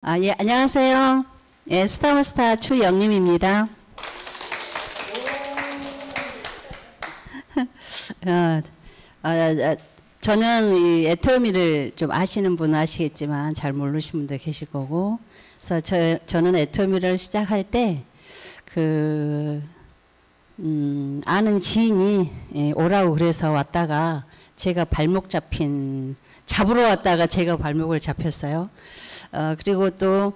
예, 안녕하세요. 예, 스타머스타 추영림입니다. 저는 이 애터미를 좀 아시는 분은 아시겠지만 잘 모르시는 분도 계실 거고, 그래서 저는 애터미를 시작할 때 아는 지인이 오라고 그래서 왔다가 제가 잡으러 왔다가 제가 발목을 잡혔어요. 그리고 또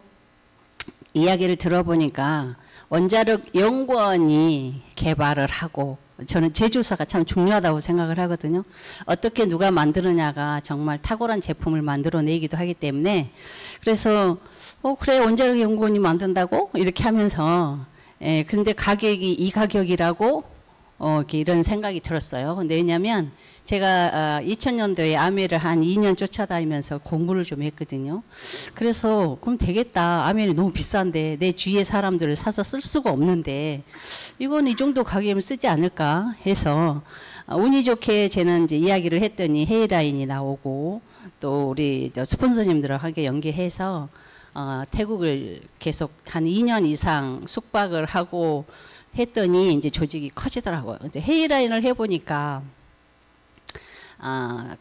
이야기를 들어보니까 원자력 연구원이 개발을 하고, 저는 제조사가 참 중요하다고 생각을 하거든요. 어떻게 누가 만드느냐가 정말 탁월한 제품을 만들어내기도 하기 때문에, 그래서 그래 원자력 연구원이 만든다고 이렇게 하면서 근데 가격이 이 가격이라고 이런 생각이 들었어요. 근데 왜냐하면 제가 2000년도에 아메를 한 2년 쫓아다니면서 공부를 좀 했거든요. 그래서 그럼 되겠다. 아메는 너무 비싼데 내 주위의 사람들을 사서 쓸 수가 없는데 이건 이 정도 가격이면 쓰지 않을까 해서 운이 좋게 저는 이제 이야기를 했더니 헤이라인이 나오고 또 우리 스폰서님들하고 연계해서 태국을 계속 한 2년 이상 숙박을 하고 했더니 이제 조직이 커지더라고요. 근데 헤이라인을 해보니까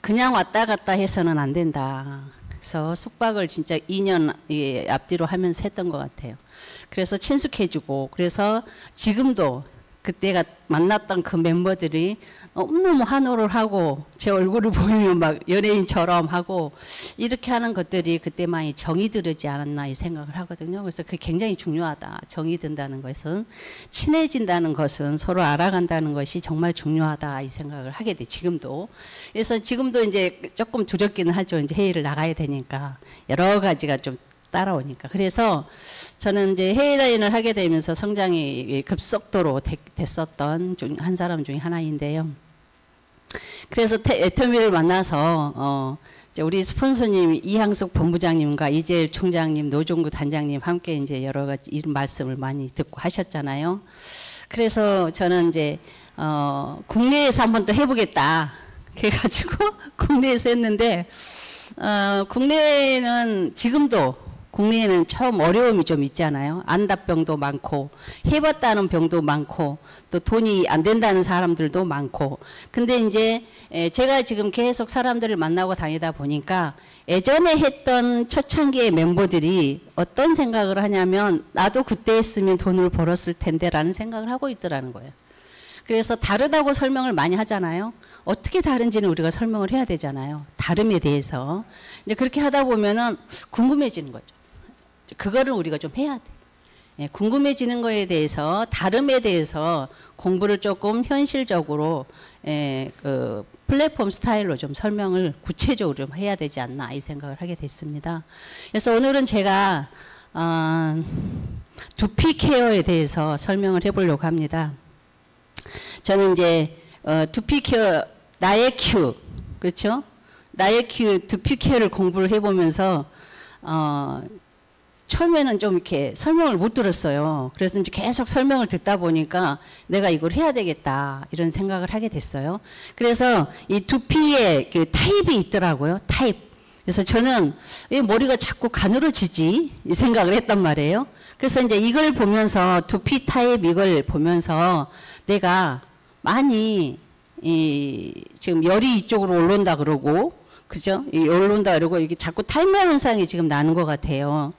그냥 왔다 갔다 해서는 안 된다. 그래서 숙박을 진짜 2년 앞뒤로 하면서 했던 것 같아요. 그래서 친숙해지고, 그래서 지금도 그때가 만났던 그 멤버들이 너무너무 환호를 하고 제 얼굴을 보이면 막 연예인처럼 하고 이렇게 하는 것들이 그때만이 정이 들지 않았나 이 생각을 하거든요. 그래서 그게 굉장히 중요하다. 정이 든다는 것은, 친해진다는 것은, 서로 알아간다는 것이 정말 중요하다 이 생각을 하게 돼, 지금도. 그래서 지금도 이제 조금 두렵기는 하죠. 이제 회의를 나가야 되니까 여러 가지가 좀 따라오니까. 그래서 저는 이제 헤이라인을 하게 되면서 성장이 급속도로 됐었던 한 사람 중에 하나인데요. 그래서 애터미를 만나서 우리 스폰서님 이항숙 본부장님과 이재일 총장님, 노종구 단장님 함께 이제 여러 가지 이런 말씀을 많이 듣고 하셨잖아요. 그래서 저는 이제 국내에서 한번 또 해보겠다 그래가지고 국내에서 했는데 국내에는 지금도 국내에는 처음 어려움이 좀 있잖아요. 안답병도 많고 해봤다는 병도 많고 또 돈이 안 된다는 사람들도 많고. 근데 이제 제가 지금 계속 사람들을 만나고 다니다 보니까 예전에 했던 초창기의 멤버들이 어떤 생각을 하냐면 나도 그때 했으면 돈을 벌었을 텐데 라는 생각을 하고 있더라는 거예요. 그래서 다르다고 설명을 많이 하잖아요. 어떻게 다른지는 우리가 설명을 해야 되잖아요. 다름에 대해서. 이제 그렇게 하다 보면은 궁금해지는 거죠. 그거를 우리가 좀 해야 돼. 궁금해지는 거에 대해서, 다름에 대해서 공부를 조금 현실적으로 그 플랫폼 스타일로 좀 설명을 구체적으로 좀 해야 되지 않나 이 생각을 하게 됐습니다. 그래서 오늘은 제가 두피 케어에 대해서 설명을 해보려고 합니다. 저는 이제 두피 케어, 나의 큐, 그렇죠? 나의 큐 두피 케어를 공부를 해보면서 처음에는 좀 이렇게 설명을 못 들었어요. 그래서 이제 계속 설명을 듣다 보니까 내가 이걸 해야 되겠다 이런 생각을 하게 됐어요. 그래서 이 두피에 그 타입이 있더라고요. 타입. 그래서 저는 왜 머리가 자꾸 가늘어지지 이 생각을 했단 말이에요. 그래서 이제 이걸 보면서 두피 타입 이걸 보면서 내가 많이 지금 열이 이쪽으로 올라온다 그러고, 그죠? 올라온다 그러고 이게 자꾸 탈모 현상이 지금 나는 것 같아요.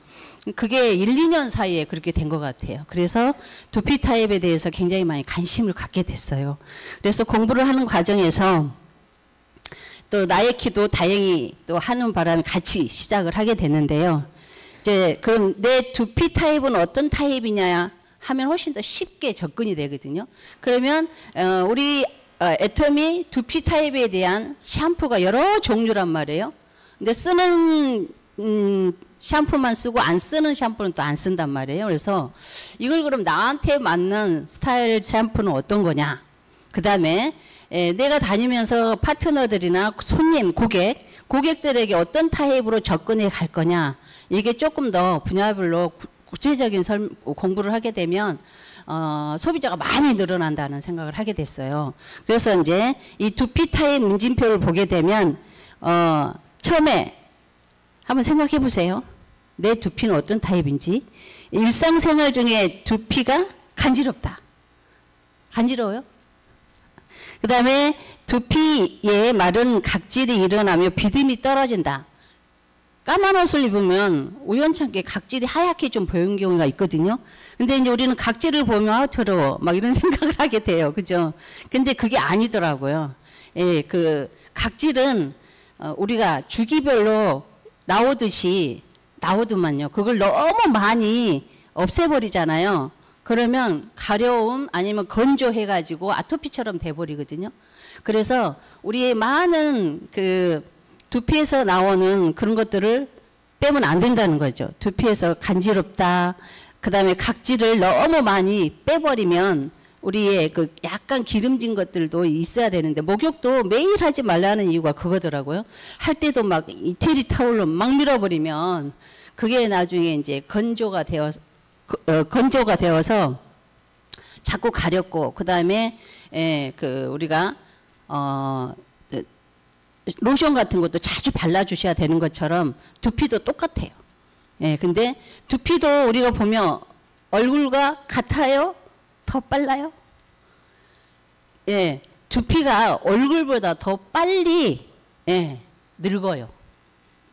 그게 1, 2년 사이에 그렇게 된 것 같아요. 그래서 두피 타입에 대해서 굉장히 많이 관심을 갖게 됐어요. 그래서 공부를 하는 과정에서 또 나의 키도 다행히 또 하는 바람에 같이 시작을 하게 됐는데요. 이제 그럼 내 두피 타입은 어떤 타입이냐 하면 훨씬 더 쉽게 접근이 되거든요. 그러면 우리 애터미 두피 타입에 대한 샴푸가 여러 종류란 말이에요. 근데 쓰는 샴푸만 쓰고 안 쓰는 샴푸는 또 안 쓴단 말이에요. 그래서 이걸 그럼 나한테 맞는 스타일 샴푸는 어떤 거냐. 그 다음에 내가 다니면서 파트너들이나 손님, 고객들에게 어떤 타입으로 접근해 갈 거냐. 이게 조금 더 분야별로 구체적인 공부를 하게 되면 소비자가 많이 늘어난다는 생각을 하게 됐어요. 그래서 이제 이 두피 타입 문진표를 보게 되면 처음에 한번 생각해 보세요. 내 두피는 어떤 타입인지. 일상생활 중에 두피가 간지럽다. 간지러워요? 그 다음에 두피에 마른 각질이 일어나며 비듬이 떨어진다. 까만 옷을 입으면 우연찮게 각질이 하얗게 좀 보이는 경우가 있거든요. 근데 이제 우리는 각질을 보면 아, 더러워. 막 이런 생각을 하게 돼요. 그죠? 근데 그게 아니더라고요. 예, 그 각질은 우리가 주기별로 나오더만요. 그걸 너무 많이 없애버리잖아요. 그러면 가려움 아니면 건조해가지고 아토피처럼 돼버리거든요. 그래서 우리의 많은 그 두피에서 나오는 그런 것들을 빼면 안 된다는 거죠. 두피에서 간지럽다. 그 다음에 각질을 너무 많이 빼버리면 우리의 그 약간 기름진 것들도 있어야 되는데, 목욕도 매일 하지 말라는 이유가 그거더라고요. 할 때도 막 이태리 타올로 막 밀어버리면 그게 나중에 이제 건조가 되어서 자꾸 가렵고, 그 다음에 그 우리가 로션 같은 것도 자주 발라주셔야 되는 것처럼 두피도 똑같아요. 예, 근데 두피도 우리가 보면 얼굴과 같아요? 더 빨라요? 예, 두피가 얼굴보다 더 빨리 늙어요.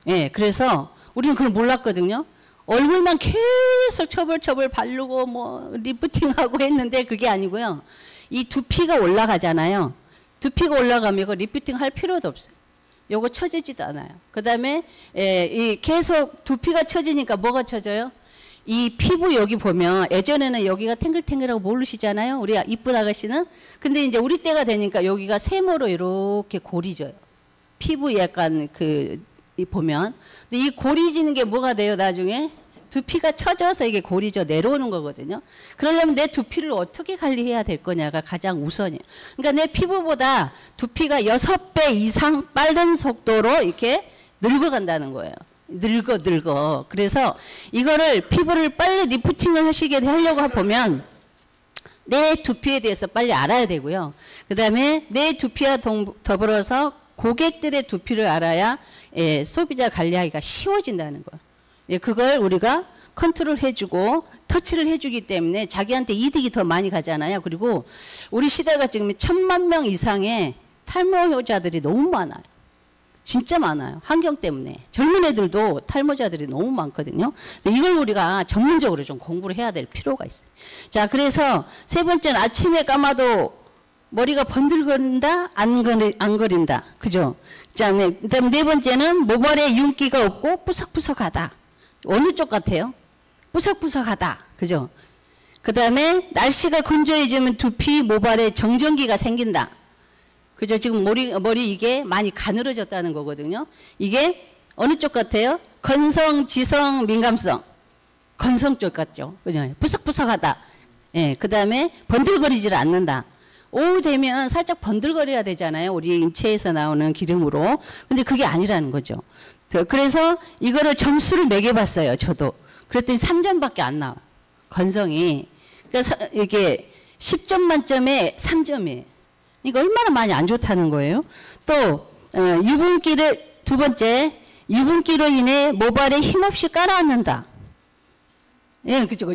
예, 그래서 우리는 그걸 몰랐거든요. 얼굴만 계속 처벌 바르고 뭐 리프팅하고 했는데 그게 아니고요. 이 두피가 올라가잖아요. 두피가 올라가면 이거 리프팅 할 필요도 없어요. 요거 처지지도 않아요. 그 다음에 이 계속 두피가 처지니까 뭐가 처져요? 이 피부 여기 보면 예전에는 여기가 탱글탱글하고 모르시잖아요. 우리 이쁜 아가씨는. 근데 이제 우리 때가 되니까 여기가 세모로 이렇게 고리져요. 피부 약간 보면. 근데 이 고리지는 게 뭐가 돼요, 나중에? 두피가 처져서 이게 고리져 내려오는 거거든요. 그러려면 내 두피를 어떻게 관리해야 될 거냐가 가장 우선이에요. 그러니까 내 피부보다 두피가 6배 이상 빠른 속도로 이렇게 늙어간다는 거예요. 늙어. 그래서 이거를 피부를 빨리 리프팅을 하려고 보면 내 두피에 대해서 빨리 알아야 되고요. 그 다음에 내 두피와 더불어서 고객들의 두피를 알아야 소비자 관리하기가 쉬워진다는 거예요. 예, 그걸 우리가 컨트롤 해주고 터치를 해주기 때문에 자기한테 이득이 더 많이 가잖아요. 그리고 우리 시대가 지금 1000만 명 이상의 탈모자들이 너무 많아요. 진짜 많아요. 환경 때문에. 젊은 애들도 탈모자들이 너무 많거든요. 이걸 우리가 전문적으로 좀 공부를 해야 될 필요가 있어요. 자, 그래서 세 번째는 아침에 감아도 머리가 번들거린다? 안 거린다. 그죠? 그다음에 네 번째는 모발에 윤기가 없고 뿌석뿌석하다. 어느 쪽 같아요? 뿌석뿌석하다. 그죠? 그 다음에 날씨가 건조해지면 두피, 모발에 정전기가 생긴다. 그죠? 지금 머리 이게 많이 가늘어졌다는 거거든요. 이게 어느 쪽 같아요? 건성, 지성, 민감성. 건성 쪽 같죠? 그죠? 뿌석뿌석하다. 예, 그 다음에 번들거리질 않는다. 오후 되면 살짝 번들거려야 되잖아요. 우리 인체에서 나오는 기름으로. 근데 그게 아니라는 거죠. 그래서 이거를 점수를 매겨봤어요. 저도. 그랬더니 3점밖에 안 나와요. 건성이. 그래서 이게 10점 만점에 3점이에요. 이거 얼마나 많이 안 좋다는 거예요. 또 유분기를 두 번째, 유분기로 인해 모발에 힘없이 깔아앉는다. 예, 그죠.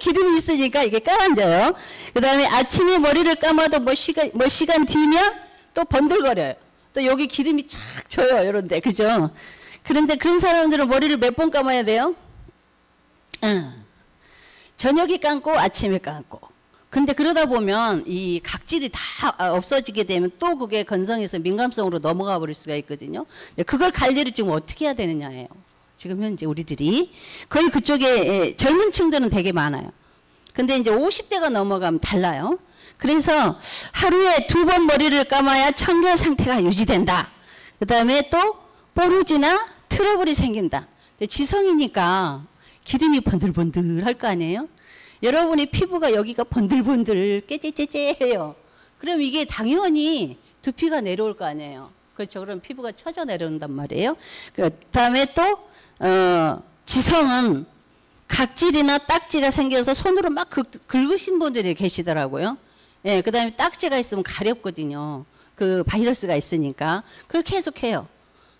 기름이 있으니까 이게 깔아앉아요. 그 다음에 아침에 머리를 감아도 몇 시간 뒤면 또 번들거려요. 또 여기 기름이 착 져요. 이런데. 그죠? 그런데 그런 사람들은 머리를 몇 번 감아야 돼요? 저녁에 감고 아침에 감고. 근데 그러다 보면 이 각질이 다 없어지게 되면 또 그게 건성에서 민감성으로 넘어가 버릴 수가 있거든요. 그걸 관리를 지금 어떻게 해야 되느냐예요. 지금 현재 우리들이 거의 그쪽에 젊은 층들은 되게 많아요. 근데 이제 50대가 넘어가면 달라요. 그래서 하루에 2번 머리를 감아야 청결 상태가 유지된다. 그 다음에 또 뽀루지나 트러블이 생긴다. 지성이니까 기름이 번들번들 할 거 아니에요? 여러분의 피부가 여기가 번들번들 깨째째째해요. 그럼 이게 당연히 두피가 내려올 거 아니에요. 그렇죠. 그럼 피부가 처져 내려온단 말이에요. 그 다음에 또 지성은 각질이나 딱지가 생겨서 손으로 막 긁으신 분들이 계시더라고요. 예, 그 다음에 딱지가 있으면 가렵거든요. 그 바이러스가 있으니까. 그걸 계속 해요.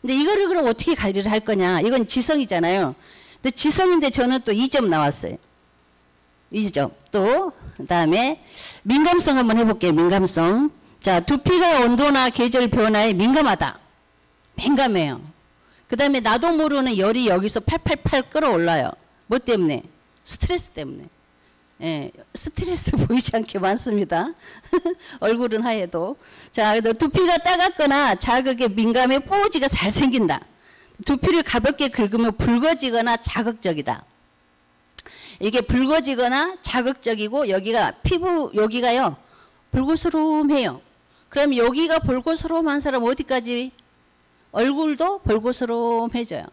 근데 이거를 그럼 어떻게 관리를 할 거냐. 이건 지성이잖아요. 근데 지성인데 저는 또 2점 나왔어요. 2점. 또 그다음에 민감성 한번 해볼게요. 민감성. 자, 두피가 온도나 계절 변화에 민감하다. 민감해요. 그 다음에 나도 모르는 열이 여기서 팔팔팔 끌어올라요. 뭐 때문에? 스트레스 때문에. 예, 스트레스 보이지 않게 많습니다. 얼굴은 하얘도. 자, 두피가 따갑거나 자극에 민감해 뽀지가 잘 생긴다. 두피를 가볍게 긁으면 붉어지거나 자극적이다. 이게 붉어지거나 자극적이고 여기가 피부 여기가요 볼고스름해요. 그럼 여기가 볼고스름한 사람 어디까지? 얼굴도 볼고스름해져요.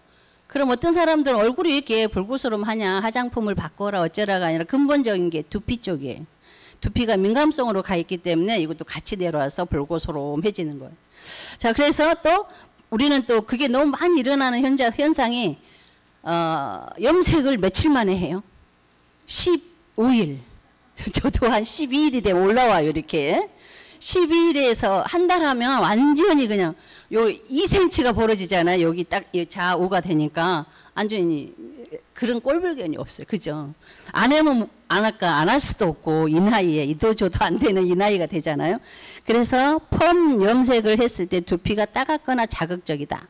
그럼 어떤 사람들은 얼굴이 이렇게 볼고스름하냐 화장품을 바꿔라 어쩌라가 아니라 근본적인 게 두피 쪽이에요. 두피가 민감성으로 가 있기 때문에 이것도 같이 내려와서 볼고스름해지는 거예요. 자, 그래서 또 우리는 또 그게 너무 많이 일어나는 현상이 염색을 며칠 만에 해요. 15일. 저도 한 12일이 되면 올라와요. 이렇게. 12일에서 한 달 하면 완전히 그냥 요 2cm가 벌어지잖아요. 여기 딱 좌우가 되니까 완전히 그런 꼴불견이 없어요. 그죠? 안 하면 안 할까? 안 할 수도 없고 이 나이에 이도저도 안 되는 이 나이가 되잖아요. 그래서 펌 염색을 했을 때 두피가 따갑거나 자극적이다.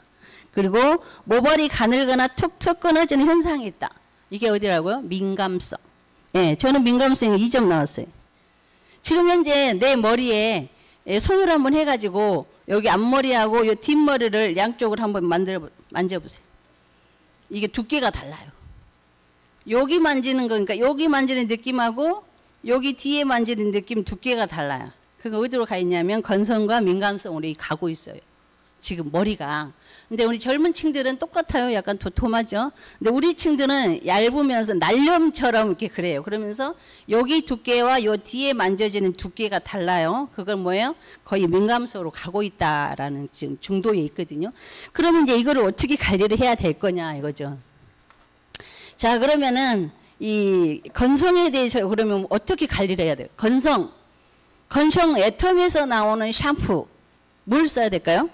그리고 모발이 가늘거나 툭툭 끊어지는 현상이 있다. 이게 어디라고요? 민감성. 예, 저는 민감성이 2점 나왔어요. 지금 현재 내 머리에 손을 한번 해가지고 여기 앞머리하고 이 뒷머리를 양쪽으로 한번 만져보세요. 이게 두께가 달라요. 여기 만지는 거니까 여기 만지는 느낌하고 여기 뒤에 만지는 느낌 두께가 달라요. 그거 어디로 가 있냐면 건성과 민감성으로 가고 있어요. 지금 머리가. 근데 우리 젊은 층들은 똑같아요. 약간 도톰하죠. 근데 우리 층들은 얇으면서 날염처럼 이렇게 그래요. 그러면서 여기 두께와 요 뒤에 만져지는 두께가 달라요. 그건 뭐예요? 거의 민감성으로 가고 있다라는 지금 중도에 있거든요. 그러면 이제 이거를 어떻게 관리를 해야 될 거냐 이거죠. 자, 그러면은 이 건성에 대해서 그러면 어떻게 관리를 해야 돼요? 건성 애텀에서 나오는 샴푸 뭘 써야 될까요?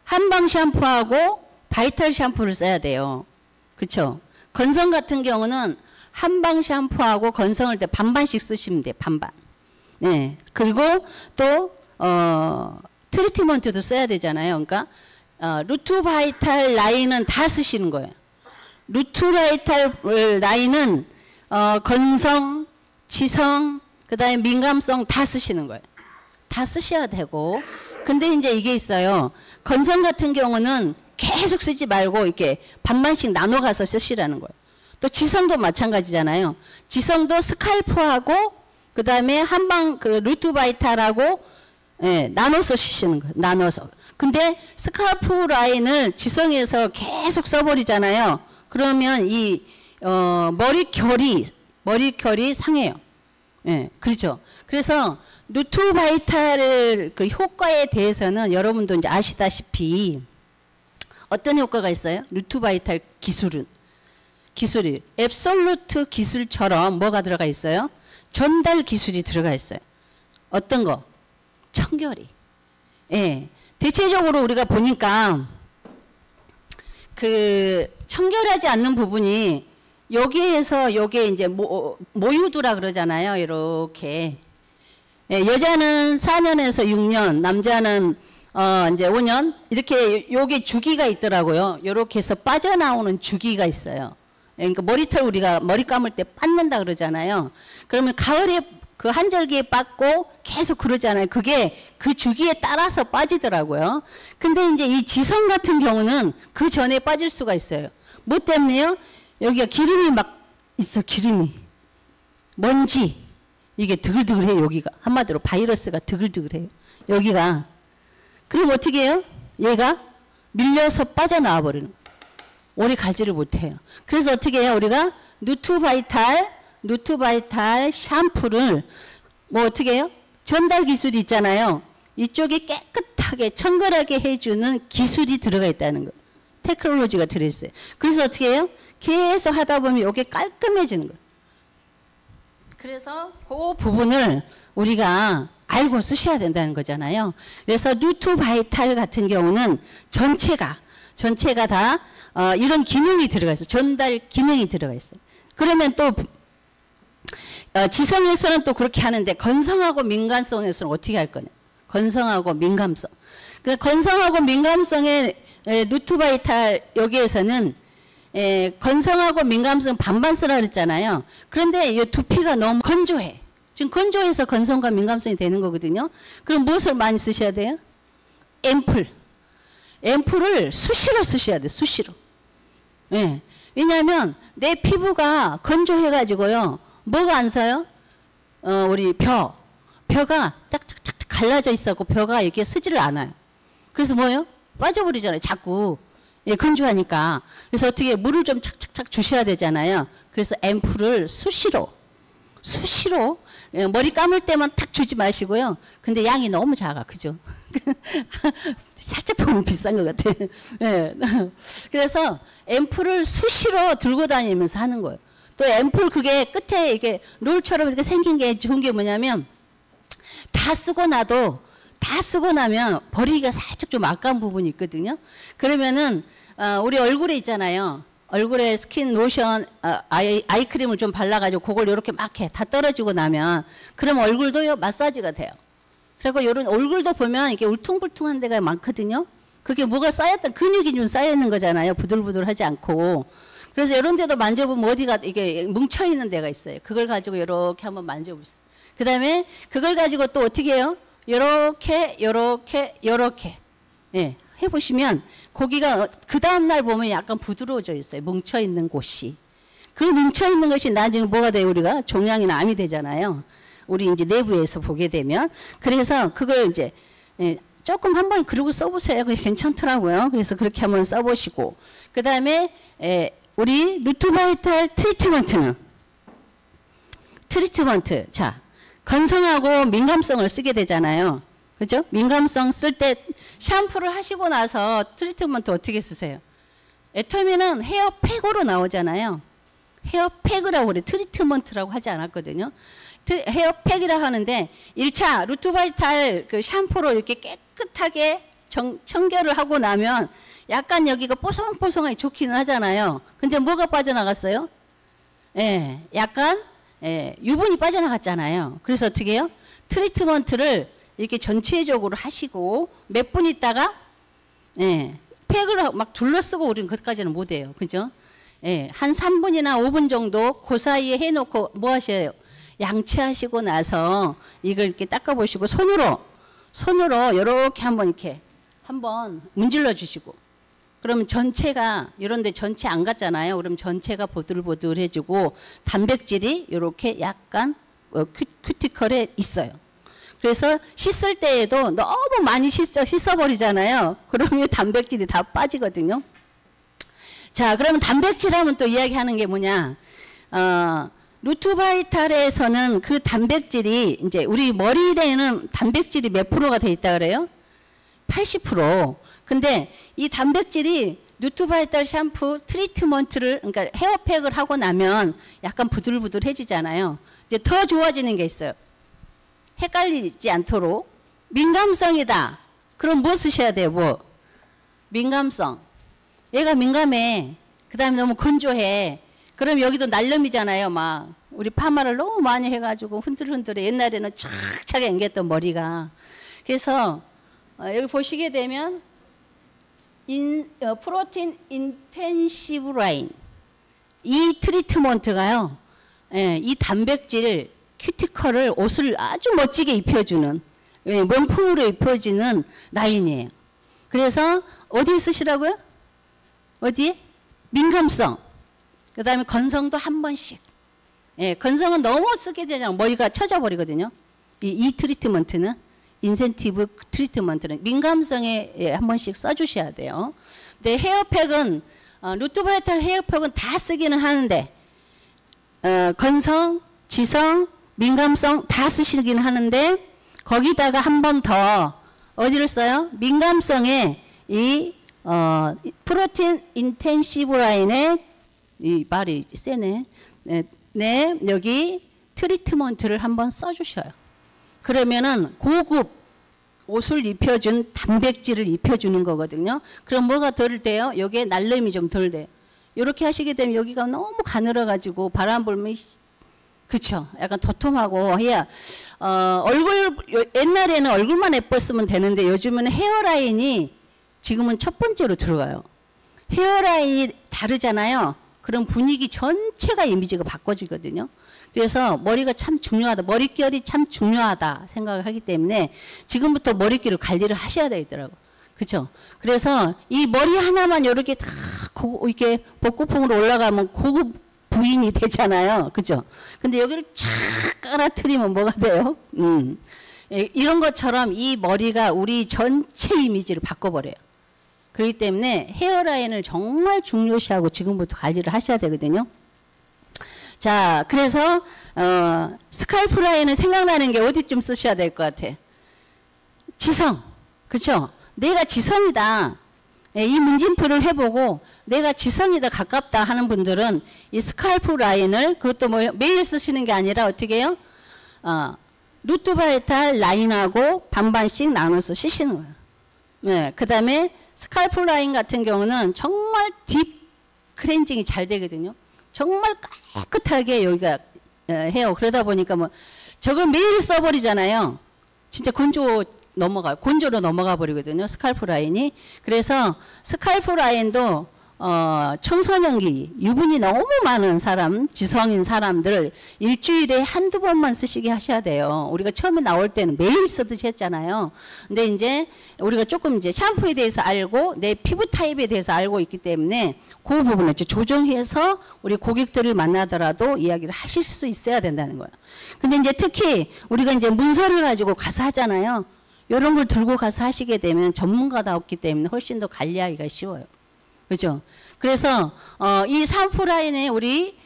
한방 샴푸하고 바이탈 샴푸를 써야 돼요. 그렇죠? 건성 같은 경우는 한방 샴푸하고 건성을 때 반반씩 쓰시면 돼요. 반반. 네. 그리고 또 트리트먼트도 써야 되잖아요. 그러니까 루트 바이탈 라인은 다 쓰시는 거예요. 루트 바이탈 라인은 건성, 지성, 그다음에 민감성 다 쓰시는 거예요. 다 쓰셔야 되고. 근데 이제 이게 있어요. 건성 같은 경우는 계속 쓰지 말고 이렇게 반반씩 나눠 가서 쓰시라는 거예요. 또 지성도 마찬가지잖아요. 지성도 스칼프하고 그다음에 한방 그 루트 바이탈하고 예, 나눠서 쓰시는 거예요. 나눠서. 근데 스칼프 라인을 지성에서 계속 써버리잖아요. 그러면 이 머릿결이 상해요. 예, 그렇죠. 그래서 루트 바이탈 그 효과에 대해서는 여러분도 이제 아시다시피 어떤 효과가 있어요? 루트 바이탈 기술이 앱솔루트 기술처럼 뭐가 들어가 있어요? 전달 기술이 들어가 있어요. 어떤 거? 청결이. 예. 대체적으로 우리가 보니까 그 청결하지 않는 부분이 여기에서 여기에 이제 모유두라 그러잖아요. 이렇게. 예, 여자는 4년에서 6년, 남자는 이제 5년 이렇게 요게 주기가 있더라고요. 요렇게 해서 빠져나오는 주기가 있어요. 예, 그러니까 머리털 우리가 머리 감을 때 빻는다 그러잖아요. 그러면 가을에 그 한절기에 빻고 계속 그러잖아요. 그게 그 주기에 따라서 빠지더라고요. 근데 이제 이 지성 같은 경우는 그 전에 빠질 수가 있어요. 뭐 때문에요? 여기가 기름이 막 있어. 기름이. 먼지. 이게 드글드글해요. 여기가. 한마디로 바이러스가 드글드글해요. 여기가. 그럼 어떻게 해요? 얘가 밀려서 빠져나와 버리는 거예요. 오래 가지를 못해요. 그래서 어떻게 해요? 우리가 누트바이탈 샴푸를 뭐 어떻게 해요? 전달 기술이 있잖아요. 이쪽에 깨끗하게 청결하게 해주는 기술이 들어가 있다는 거예요. 테크놀로지가 들어있어요. 그래서 어떻게 해요? 계속 하다 보면 이게 깔끔해지는 거예요. 그래서 그 부분을 우리가 알고 쓰셔야 된다는 거잖아요. 그래서 루트 바이탈 같은 경우는 전체가 전체가 다 이런 기능이 들어가 있어요. 전달 기능이 들어가 있어요. 그러면 또 지성에서는 또 그렇게 하는데 건성하고 민감성에서는 어떻게 할 거냐. 건성하고 민감성. 그 건성하고 민감성의 루트바이탈 여기에서는 건성하고 민감성 반반 쓰라 그랬잖아요. 그런데 이 두피가 너무 건조해. 지금 건조해서 건성과 민감성이 되는 거거든요. 그럼 무엇을 많이 쓰셔야 돼요? 앰플. 앰플을 수시로 쓰셔야 돼요. 수시로. 예. 왜냐하면 내 피부가 건조해가지고요. 뭐가 안 서요? 우리 벼가 짝짝짝 갈라져 있었고 벼가 이렇게 쓰지를 않아요. 그래서 뭐예요? 빠져버리잖아요. 자꾸. 예, 건조하니까. 그래서 어떻게 물을 좀 착착착 주셔야 되잖아요. 그래서 앰플을 수시로 머리 감을 때만 탁 주지 마시고요. 근데 양이 너무 작아. 그죠? 살짝 보면 비싼 것 같아. 예. 그래서 앰플을 수시로 들고 다니면서 하는 거예요. 또 앰플 그게 끝에 이게 롤처럼 이렇게 생긴 게 좋은 게 뭐냐면 다 쓰고 나면 버리기가 살짝 좀 아까운 부분이 있거든요. 그러면은 우리 얼굴에 있잖아요. 얼굴에 스킨 로션, 아이크림을 좀 발라가지고 그걸 이렇게 막 해. 다 떨어지고 나면 그럼 얼굴도요 마사지가 돼요. 그리고 이런 얼굴도 보면 이게 울퉁불퉁한 데가 많거든요. 그게 뭐가 쌓였던 근육이 좀 쌓여 있는 거잖아요. 부들부들하지 않고. 그래서 이런 데도 만져보면 어디가 이게 뭉쳐 있는 데가 있어요. 그걸 가지고 이렇게 한번 만져보세요. 그 다음에 그걸 가지고 또 어떻게 해요? 요렇게 예, 해보시면 거기가 그 다음날 보면 약간 부드러워져 있어요. 뭉쳐있는 곳이. 그 뭉쳐있는 것이 나중에 뭐가 돼요? 우리가 종양이나 암이 되잖아요. 우리 이제 내부에서 보게 되면. 그래서 그걸 이제 예, 조금 한번 그러고 써보세요. 그게 괜찮더라고요. 그래서 그렇게 한번 써보시고. 그 다음에 우리 루트바이탈 트리트먼트. 자. 건성하고 민감성을 쓰게 되잖아요. 그죠? 민감성 쓸 때 샴푸를 하시고 나서 트리트먼트 어떻게 쓰세요? 애터미는 헤어팩으로 나오잖아요. 헤어팩이라고 그래. 트리트먼트라고 하지 않았거든요. 헤어팩이라고 하는데 1차 루트바이탈 그 샴푸로 이렇게 깨끗하게 청결을 하고 나면 약간 여기가 뽀송뽀송하게 좋기는 하잖아요. 근데 뭐가 빠져나갔어요? 예, 약간 유분이 빠져나갔잖아요. 그래서 어떻게 해요? 트리트먼트를 이렇게 전체적으로 하시고 몇 분 있다가 팩을 막 둘러쓰고 우리는 그것까지는 못해요. 그죠? 한 3분이나 5분 정도 그 사이에 해놓고 뭐 하셔요? 양치하시고 나서 이걸 이렇게 닦아보시고 손으로 이렇게 한번 문질러 주시고 그러면 전체가 이런데 전체 안 갔잖아요. 그럼 전체가 보들보들해지고 단백질이 이렇게 약간 큐티클에 있어요. 그래서 씻을 때에도 너무 많이 씻어버리잖아요. 그러면 단백질이 다 빠지거든요. 자, 그러면 단백질 하면 또 이야기하는 게 뭐냐? 루트바이탈에서는 그 단백질이 이제 우리 머리에는 단백질이 몇 프로가 돼 있다 그래요? 80%. 근데 이 단백질이 루트바이탈 샴푸 트리트먼트를 그러니까 헤어팩을 하고 나면 약간 부들부들해지잖아요. 이제 더 좋아지는 게 있어요. 헷갈리지 않도록 민감성이다. 그럼 뭐 쓰셔야 돼요? 뭐? 민감성. 얘가 민감해. 그 다음에 너무 건조해. 그럼 여기도 날름이잖아요. 막 우리 파마를 너무 많이 해가지고 흔들흔들해. 옛날에는 착착 앵겼던 머리가. 그래서 여기 보시게 되면 프로틴 인텐시브 라인 이 트리트먼트가요. 이 단백질 큐티클을 옷을 아주 멋지게 입혀주는 명품으로 입혀지는 라인이에요. 그래서 어디에 쓰시라고요? 어디에? 민감성. 그 다음에 건성도 한 번씩. 건성은 너무 쓰게 되잖아요. 머리가 처져 버리거든요. 이 트리트먼트는 인센티브 트리트먼트는 민감성에 한 번씩 써주셔야 돼요. 근데 헤어팩은 루트바이탈 헤어팩은 다 쓰기는 하는데 건성, 지성, 민감성 다 쓰시기는 하는데 거기다가 한 번 더 어디를 써요? 민감성에 이 프로틴 인텐시브 라인에 이 말이 세네. 네, 여기 트리트먼트를 한번 써주셔요. 그러면은 고급 옷을 입혀준 단백질을 입혀주는 거거든요. 그럼 뭐가 덜 돼요? 여기에 날름이 좀 덜 돼요. 이렇게 하시게 되면 여기가 너무 가늘어가지고 바람 불면 그쵸? 약간 도톰하고 해야 얼굴 옛날에는 얼굴만 예뻤으면 되는데 요즘은 헤어라인이 지금은 첫 번째로 들어가요. 헤어라인이 다르잖아요. 그럼 분위기 전체가 이미지가 바꿔지거든요. 그래서 머리가 참 중요하다. 머릿결이 참 중요하다 생각을 하기 때문에 지금부터 머릿결을 관리를 하셔야 되더라고. 그렇죠? 그래서 이 머리 하나만 이렇게 다 이렇게 복고풍으로 올라가면 고급 부인이 되잖아요. 그죠? 근데 여기를 쫙 깔아트리면 뭐가 돼요? 이런 것처럼 이 머리가 우리 전체 이미지를 바꿔버려요. 그렇기 때문에 헤어라인을 정말 중요시하고 지금부터 관리를 하셔야 되거든요. 자, 그래서 스칼프 라인은 생각나는 게 어디쯤 쓰셔야 될 것 같아? 지성. 그렇죠? 내가 지성이다. 이 문진표를 해보고 내가 지성이다 가깝다 하는 분들은 이 스칼프 라인을 그것도 뭐 매일 쓰시는 게 아니라 어떻게 해요? 루트 바이탈 라인하고 반반씩 나눠서 쓰시는 거예요. 네, 그 다음에 스칼프 라인 같은 경우는 정말 딥 클렌징이 잘 되거든요. 정말 깨끗하게 여기가 해요. 그러다 보니까 뭐 저걸 매일 써버리잖아요. 진짜 건조로 넘어가 버리거든요. 스칼프 라인이. 그래서 스칼프 라인도 청소년기 유분이 너무 많은 사람, 지성인 사람들 일주일에 한두 번만 쓰시게 하셔야 돼요. 우리가 처음에 나올 때는 매일 쓰듯이 했잖아요. 근데 이제 우리가 조금 이제 샴푸에 대해서 알고 내 피부 타입에 대해서 알고 있기 때문에 그 부분을 이제 조정해서 우리 고객들을 만나더라도 이야기를 하실 수 있어야 된다는 거예요. 근데 이제 특히 우리가 이제 문서를 가지고 가서 하잖아요. 이런 걸 들고 가서 하시게 되면 전문가다 없기 때문에 훨씬 더 관리하기가 쉬워요. 그죠? 그래서 이 샴푸 라인에 우리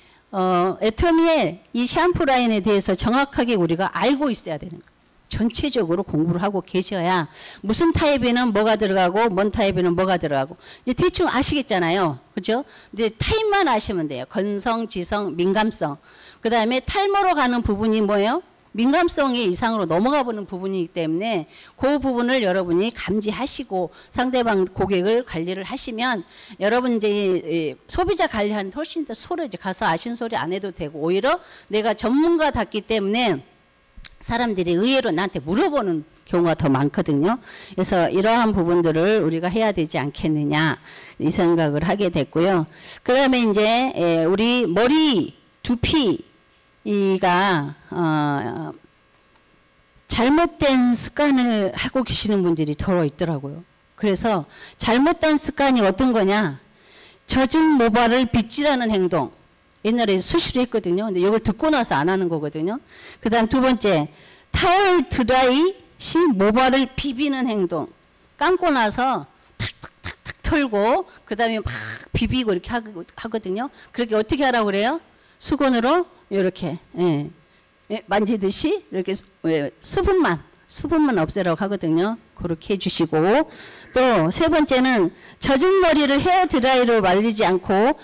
애터미의 이 샴푸 라인에 대해서 정확하게 우리가 알고 있어야 되는 거예요. 전체적으로 공부를 하고 계셔야 무슨 타입에는 뭐가 들어가고 뭔 타입에는 뭐가 들어가고 이제 대충 아시겠잖아요. 그죠? 근데 타입만 아시면 돼요. 건성, 지성, 민감성. 그 다음에 탈모로 가는 부분이 뭐예요? 민감성이 이상으로 넘어가 보는 부분이기 때문에 그 부분을 여러분이 감지하시고 상대방 고객을 관리를 하시면 여러분 이제 소비자 관리하는 훨씬 더 소리지 가서 아신 소리 안 해도 되고 오히려 내가 전문가답기 때문에 사람들이 의외로 나한테 물어보는 경우가 더 많거든요. 그래서 이러한 부분들을 우리가 해야 되지 않겠느냐 이 생각을 하게 됐고요. 그 다음에 이제 우리 머리 두피가 잘못된 습관을 하고 계시는 분들이 더러 있더라고요. 그래서 잘못된 습관이 어떤 거냐? 젖은 모발을 빗질하는 행동. 옛날에 수시로 했거든요. 근데 이걸 듣고 나서 안 하는 거거든요. 그 다음 두 번째, 타월 드라이 시 모발을 비비는 행동. 감고 나서 탁탁탁탁 털고 그 다음에 막 비비고 이렇게 하거든요. 그렇게 어떻게 하라고 그래요? 수건으로 이렇게 만지듯이 이렇게 수분만 없애라고 하거든요. 그렇게 해주시고 또 세 번째는 젖은 머리를 헤어 드라이로 말리지 않고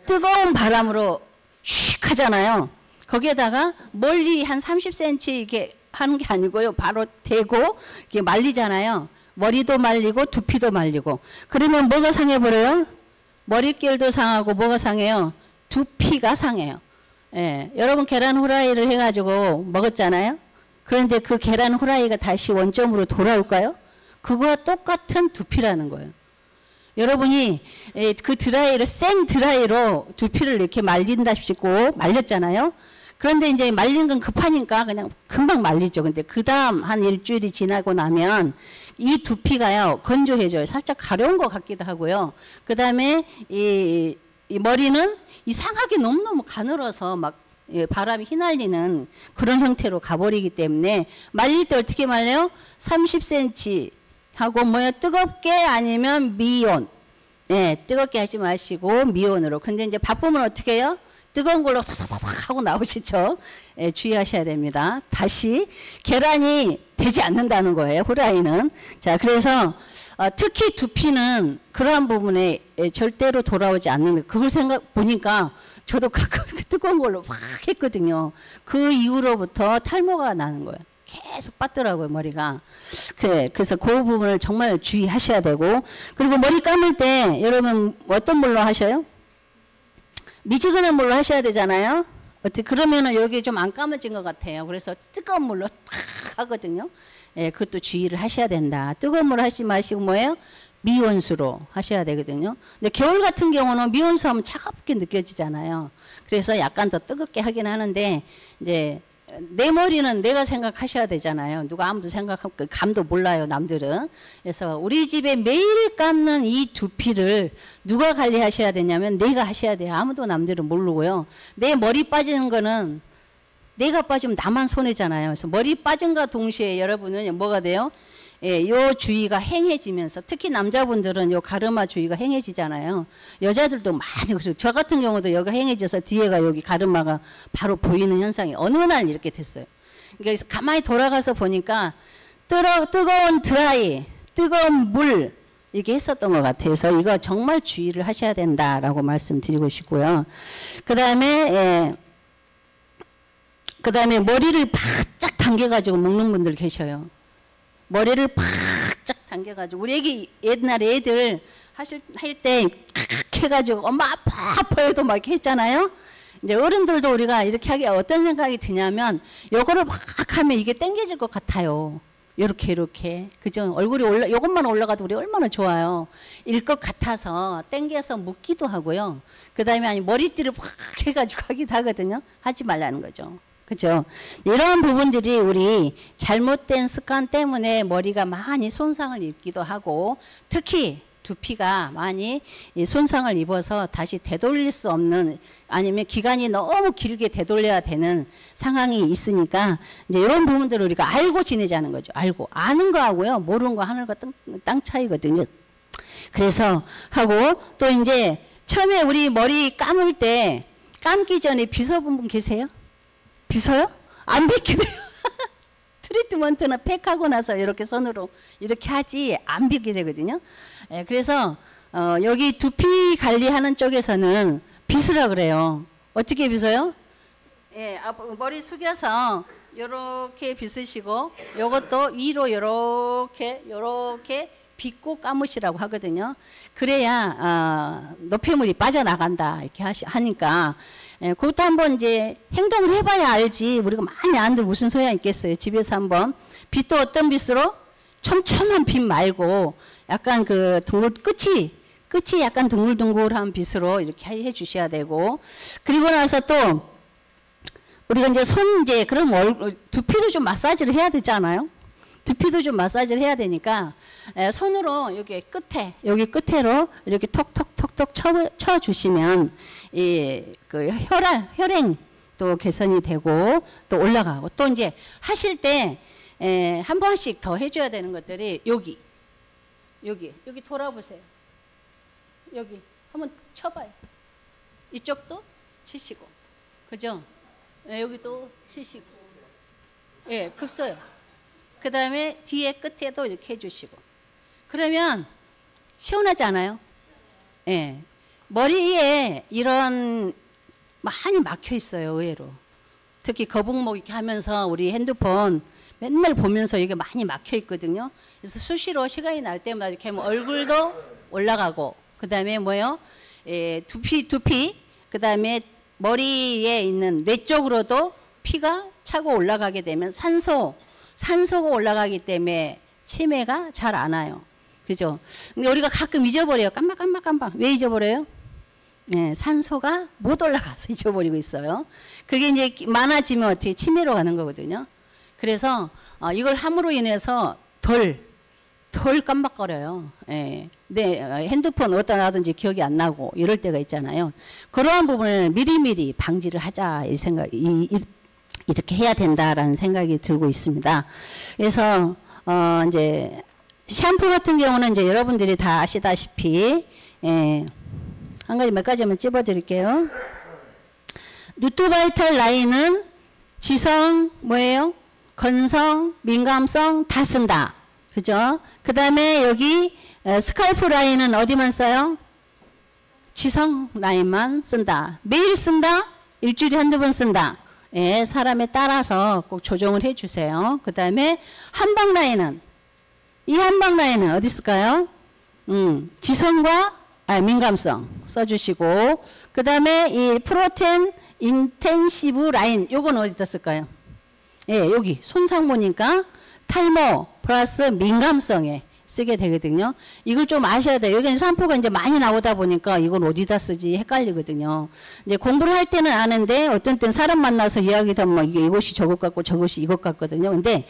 뜨거운 바람으로 슉 하잖아요. 거기에다가 멀리 한 30cm 이렇게 하는 게 아니고요. 바로 대고 이렇게 말리잖아요. 머리도 말리고 두피도 말리고 그러면 뭐가 상해버려요? 머릿결도 상하고 뭐가 상해요? 두피가 상해요. 예, 여러분 계란 후라이를 해가지고 먹었잖아요. 그런데 그 계란 후라이가 다시 원점으로 돌아올까요? 그거와 똑같은 두피라는 거예요. 여러분이 그 드라이를 생 드라이로 두피를 이렇게 말린다시고 말렸잖아요. 그런데 이제 말린 건 급하니까 그냥 금방 말리죠. 근데 그 다음 한 일주일이 지나고 나면 이 두피가요 건조해져요. 살짝 가려운 것 같기도 하고요. 그 다음에 이 머리는 이상하게 너무너무 가늘어서 막 바람이 휘날리는 그런 형태로 가버리기 때문에 말릴 때 어떻게 말려요? 30cm 하고 뭐야 뜨겁게 아니면 미온. 네, 뜨겁게 하지 마시고 미온으로. 근데 이제 바쁘면 어떻게 해요? 뜨거운 걸로 탁탁탁 하고 나오시죠. 예, 주의하셔야 됩니다. 다시 계란이 되지 않는다는 거예요. 후라이는. 자, 그래서 특히 두피는 그러한 부분에 절대로 돌아오지 않는 그걸 보니까 저도 가끔 뜨거운 걸로 막 했거든요. 그 이후로부터 탈모가 나는 거예요. 계속 빠더라고요, 머리가. 그래서 그 부분을 정말 주의하셔야 되고, 그리고 머리 감을 때 여러분 어떤 물로 하셔요? 미지근한 물로 하셔야 되잖아요. 어떻게 그러면은 여기 좀 안 감아진 것 같아요. 그래서 뜨거운 물로 탁 하거든요. 예, 그것도 주의를 하셔야 된다. 뜨거운 물 하지 마시고 뭐예요? 미온수로 하셔야 되거든요. 근데 겨울 같은 경우는 미온수 하면 차갑게 느껴지잖아요. 그래서 약간 더 뜨겁게 하긴 하는데, 이제 내 머리는 내가 생각하셔야 되잖아요. 누가 아무도 생각하고 감도 몰라요, 남들은. 그래서 우리 집에 매일 감는 이 두피를 누가 관리하셔야 되냐면 내가 하셔야 돼요. 아무도 남들은 모르고요. 내 머리 빠지는 거는 내가 빠지면 나만 손해잖아요. 그래서 머리 빠진과 동시에 여러분은 뭐가 돼요? 예, 요 주위가 행해지면서, 특히 남자분들은 요 가르마 주위가 행해지잖아요. 여자들도 많이 그래요. 저 같은 경우도 여기가 행해져서 뒤에가 여기 가르마가 바로 보이는 현상이 어느 날 이렇게 됐어요. 그래서 가만히 돌아가서 보니까 뜨거운 드라이, 뜨거운 물 이렇게 했었던 것 같아요. 그래서 이거 정말 주의를 하셔야 된다라고 말씀드리고 싶고요. 그 다음에 머리를 바짝 당겨가지고 묶는 분들 계셔요. 머리를 바짝 당겨가지고, 우리 애기 옛날에 애들 할 때 해가지고 엄마 아파요도 막 이렇게 했잖아요. 이제 어른들도 우리가 이렇게 하기 어떤 생각이 드냐면, 요거를 막 하면 이게 당겨질 것 같아요. 요렇게 그죠? 얼굴이 요것만 올라가도 우리 얼마나 좋아요. 일 것 같아서 당겨서 묶기도 하고요. 그 다음에 아니 머리띠를 확 해가지고 하기도 하거든요. 하지 말라는 거죠. 그죠? 이런 부분들이 우리 잘못된 습관 때문에 머리가 많이 손상을 입기도 하고, 특히 두피가 많이 손상을 입어서 다시 되돌릴 수 없는, 아니면 기간이 너무 길게 되돌려야 되는 상황이 있으니까, 이제 이런 부분들을 우리가 알고 지내자는 거죠. 알고. 아는 거 하고요, 모르는 거 하늘과 땅 차이거든요. 그래서 하고, 또 이제 처음에 우리 머리 감을 때 감기 전에 빗어본 분 계세요? 빗어요? 안 빗기네요. 트리트먼트나 팩하고 나서 이렇게 손으로 이렇게 하지 안 빗게 되거든요. 예, 그래서 여기 두피 관리하는 쪽에서는 빗으라 그래요. 어떻게 빗어요? 예, 머리 숙여서 이렇게 빗으시고, 요것도 위로 이렇게 빗고 감으시라고 하거든요. 그래야 노폐물이 빠져나간다 이렇게 하니까, 예, 그것도 한번 이제 행동을 해봐야 알지. 우리가 많이 안들 무슨 소용이 있겠어요. 집에서 한번 빗도 어떤 빗으로? 촘촘한 빗 말고 약간 그 끝이 약간 둥글둥글한 빗으로 이렇게 해 주셔야 되고, 그리고 나서 또 우리가 이제 그럼 두피도 좀 마사지를 해야 되잖아요. 두피도 좀 마사지를 해야 되니까 손으로 여기 끝에로 이렇게 톡톡톡톡 쳐 주시면 그 혈행도 개선이 되고 또 올라가고, 또 이제 하실 때 한 번씩 더 해줘야 되는 것들이 여기 돌아보세요. 여기 한번 쳐봐요. 이쪽도 치시고, 그죠? 여기도 치시고, 예, 급서요. 그 다음에 뒤에 끝에도 이렇게 해주시고, 그러면 시원하지 않아요? 예. 머리에 이런 많이 막혀 있어요, 의외로. 특히 거북목 이렇게 하면서 우리 핸드폰 맨날 보면서 이게 많이 막혀 있거든요. 그래서 수시로 시간이 날 때마다 이렇게 하면 얼굴도 올라가고, 그 다음에 뭐예요? 두피, 그 다음에 머리에 있는 뇌 쪽으로도 피가 차고 올라가게 되면 산소가 올라가기 때문에 치매가 잘 안 와요. 그죠? 근데 우리가 가끔 잊어버려요. 깜빡. 왜 잊어버려요? 네, 산소가 못 올라가서 잊어버리고 있어요. 그게 이제 많아지면 어떻게 치매로 가는 거거든요. 그래서 이걸 함으로 인해서 덜 깜빡거려요. 예. 네, 핸드폰 어디다 놔든지 기억이 안 나고 이럴 때가 있잖아요. 그러한 부분을 미리미리 방지를 하자, 이렇게 해야 된다라는 생각이 들고 있습니다. 그래서 이제 샴푸 같은 경우는 이제 여러분들이 다 아시다시피, 한 가지 몇 가지만 찝어드릴게요. 뉴트바이탈 라인은 지성 뭐예요? 건성, 민감성 다 쓴다. 그죠? 그 다음에 여기 스칼프 라인은 어디만 써요? 지성 라인만 쓴다. 매일 쓴다? 일주일에 한두 번 쓴다. 예, 사람에 따라서 꼭 조정을 해주세요. 그 다음에 한방 라인은, 이 한방 라인은 어디 있을까요? 지성과 민감성 써주시고, 그 다음에 이 프로텐 인텐시브 라인, 요건 어디다 쓸까요? 예, 여기 손상모니까 탈모 플러스 민감성에 쓰게 되거든요. 이걸 좀 아셔야 돼요. 여기는 샴푸가 이제 많이 나오다 보니까 이건 어디다 쓰지 헷갈리거든요. 이제 공부를 할 때는 아는데 어떤 때는 사람 만나서 이야기하다 보면 이것이 저것 같고 저것이 이것 같거든요. 근데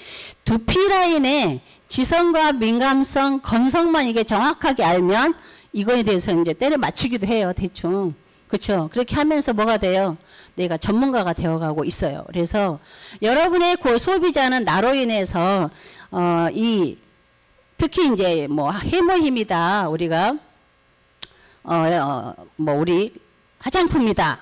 두피 라인에 지성과 민감성, 건성만 이게 정확하게 알면 이거에 대해서 이제 때려 맞추기도 해요. 대충. 그렇죠. 그렇게 하면서 뭐가 돼요? 내가 전문가가 되어가고 있어요. 그래서 여러분의 그 소비자는 나로 인해서 특히 이제 뭐 해모힘이다, 우리가 뭐 우리 화장품이다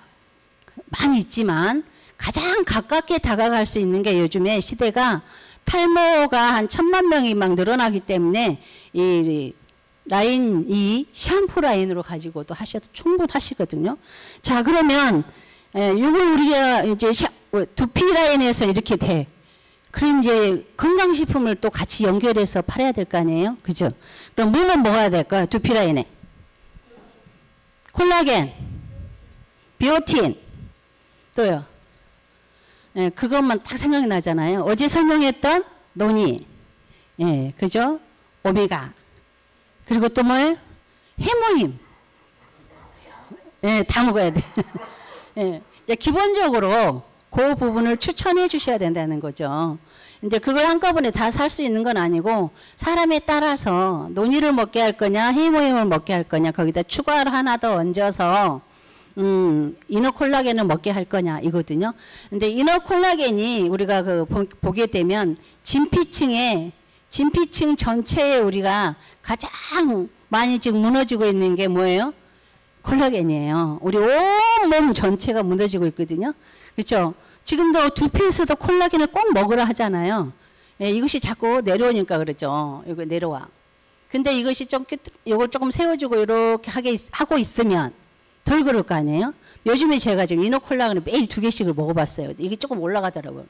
많이 있지만 가장 가깝게 다가갈 수 있는 게 요즘에 시대가 탈모가 한 1000만 명이 막 늘어나기 때문에 이 라인, 이 샴푸 라인으로 가지고도 하셔도 충분하시거든요. 자, 그러면 이걸 우리가 이제 두피 라인에서 이렇게 돼. 그럼 이제 건강식품을 또 같이 연결해서 팔아야 될 거 아니에요? 그죠? 그럼 뭐만 먹어야 될까요? 두피 라인에. 콜라겐, 비오틴, 또요. 예, 그것만 딱 생각이 나잖아요. 어제 설명했던 노니, 예, 그죠? 오메가. 그리고 또 뭐예요? 해모임. 예, 다 먹어야 돼. 예, 이제 기본적으로 그 부분을 추천해 주셔야 된다는 거죠. 이제 그걸 한꺼번에 다 살 수 있는 건 아니고 사람에 따라서 노니를 먹게 할 거냐 해모임을 먹게 할 거냐 거기다 추가를 하나 더 얹어서 이너 콜라겐을 먹게 할 거냐 이거든요. 근데 이너 콜라겐이 우리가 보게 되면 진피층 전체에 우리가 가장 많이 지금 무너지고 있는 게 뭐예요? 콜라겐이에요. 우리 온 몸 전체가 무너지고 있거든요. 그렇죠? 지금도 두피에서도 콜라겐을 꼭 먹으라 하잖아요. 예, 이것이 자꾸 내려오니까 그러죠. 이거 내려와. 근데 이것이 이걸 조금 세워주고 이렇게 하고 있으면 덜 그럴 거 아니에요? 요즘에 제가 지금 이너 콜라겐을 매일 2개씩을 먹어봤어요. 이게 조금 올라가더라고요.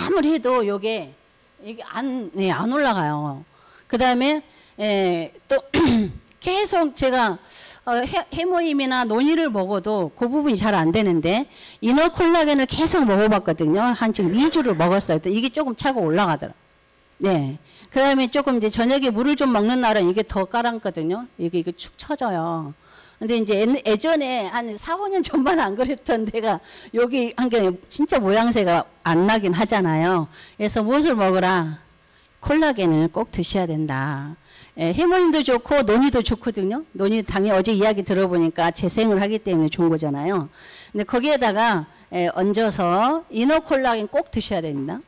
아무리 해도 이게 안 올라가요. 그 다음에 또 계속 제가 해모임이나 노니를 먹어도 그 부분이 잘 안 되는데 이너 콜라겐을 계속 먹어봤거든요. 한 지금 2주를 먹었어요. 이게 조금 차고 올라가더라. 네. 그 다음에 조금 이제 저녁에 물을 좀 먹는 날은 이게 더 깔았거든요. 이게 축 처져요. 근데 이제 예전에 한 4, 5년 전만 안 그랬던 데가 여기 한 게 진짜 모양새가 안 나긴 하잖아요. 그래서 무엇을 먹으라? 콜라겐을 꼭 드셔야 된다. 예, 해모임도 좋고 노니도 좋거든요. 노니 당연히 어제 이야기 들어보니까 재생을 하기 때문에 좋은 거잖아요. 근데 거기에다가 얹어서 이너 콜라겐 꼭 드셔야 됩니다.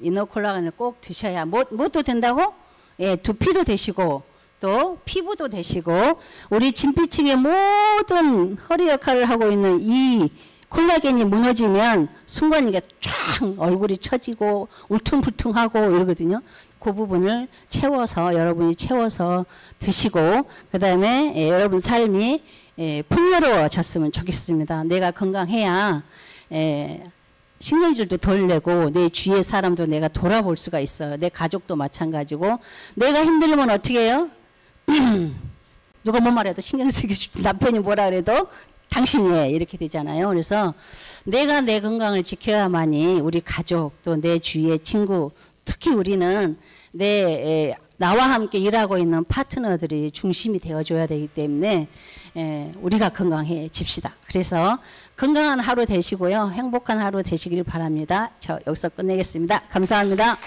이너 콜라겐을 꼭 드셔야 뭣도 된다고? 예, 두피도 되시고 또 피부도 되시고 우리 진피층의 모든 허리 역할을 하고 있는 이 콜라겐이 무너지면 순간 이게 쫙 얼굴이 처지고 울퉁불퉁하고 이러거든요. 그 부분을 여러분이 채워서 드시고 그 다음에 여러분 삶이 풍요로워졌으면 좋겠습니다. 내가 건강해야 신경질도 덜 내고 내 주위의 사람도 내가 돌아볼 수가 있어요. 내 가족도 마찬가지고 내가 힘들면 어떻게 해요? 누가 뭐 말해도 신경 쓰기 쉽지 남편이 뭐라 그래도 당신이 해 이렇게 되잖아요. 그래서 내가 내 건강을 지켜야만이 우리 가족 또 내 주위의 친구 특히 우리는 나와 함께 일하고 있는 파트너들이 중심이 되어줘야 되기 때문에 우리가 건강해집시다. 그래서 건강한 하루 되시고요. 행복한 하루 되시길 바랍니다. 저 여기서 끝내겠습니다. 감사합니다.